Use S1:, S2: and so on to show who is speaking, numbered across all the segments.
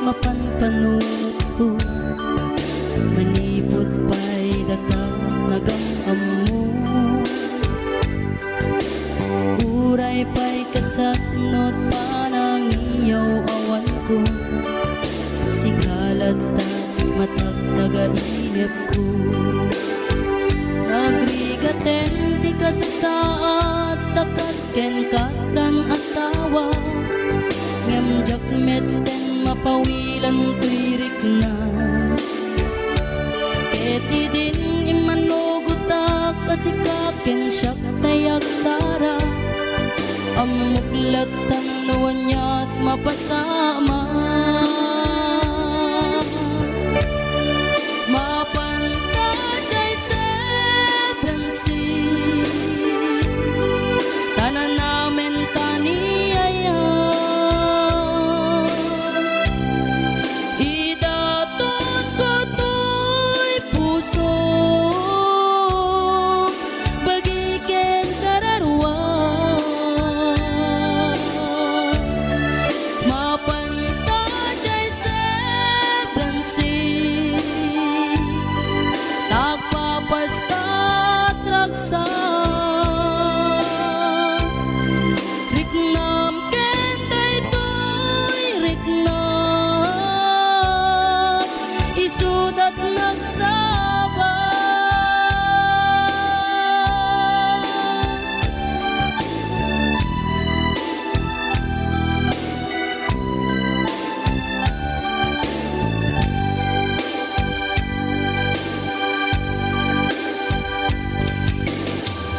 S1: mapanpanunot ko. Manipot pa'y datang nagamamo, uray pa'y kasatnot panang iyaw awan ko. Sigalat at matagtaga-inip ko. Nagrigaten ti kasasaat takas ken katan asawa, ngem jakmeten mapawilan tuirik na. Eti din imanugutak kasikaken siyak tayak sara, amuklatan nuwan niya't mapasama. Mapantadjay seven seas, tanan namin taniyaya. Idatot ko to'y puso, bagiken kararwa. Mapantadjay seven seas, tagpapastat raksa. Riknam ken daytoy riknam, isudat nagsaba.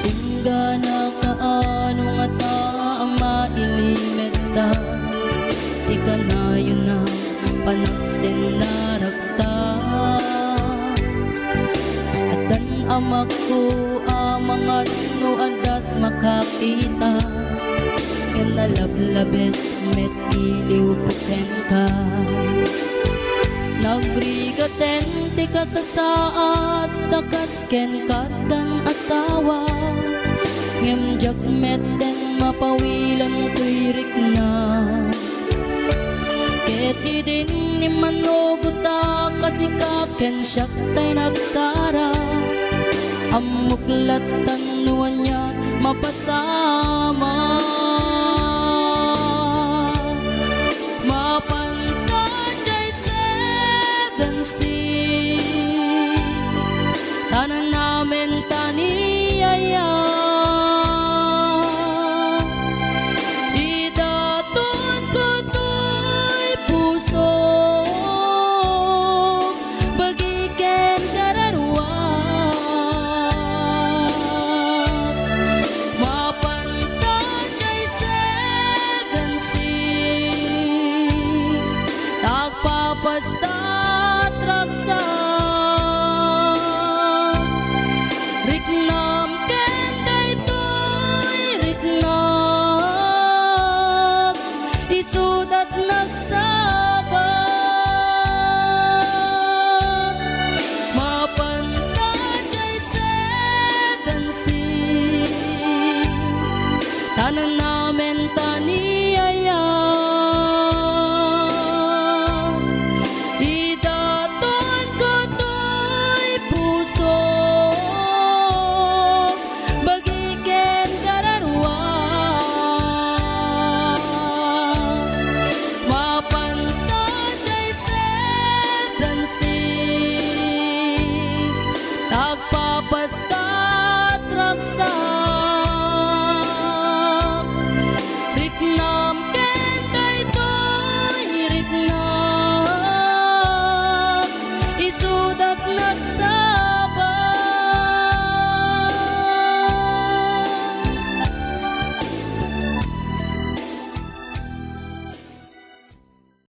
S1: Tungga na kaano nga ta mailimeta, di ka na yun na panaksin na rakta. Atan amak ko amangat no adat makakita, ken nalablabes met iliw puken ka. Nagrigaten ti kasasaat takas ken katan asawa, ngem jakmeten mapawilan tuirik na. Ket idin ni manugutak kasikaken siyak tay nagsara, amuklatan nuwan niya't mapasama. Mapantadjay seven seas, tanan namin taniyaya. Idatot ko to'y puso, bagiken kararwa. Mapantadjay seven seas, tagpapastat raksa.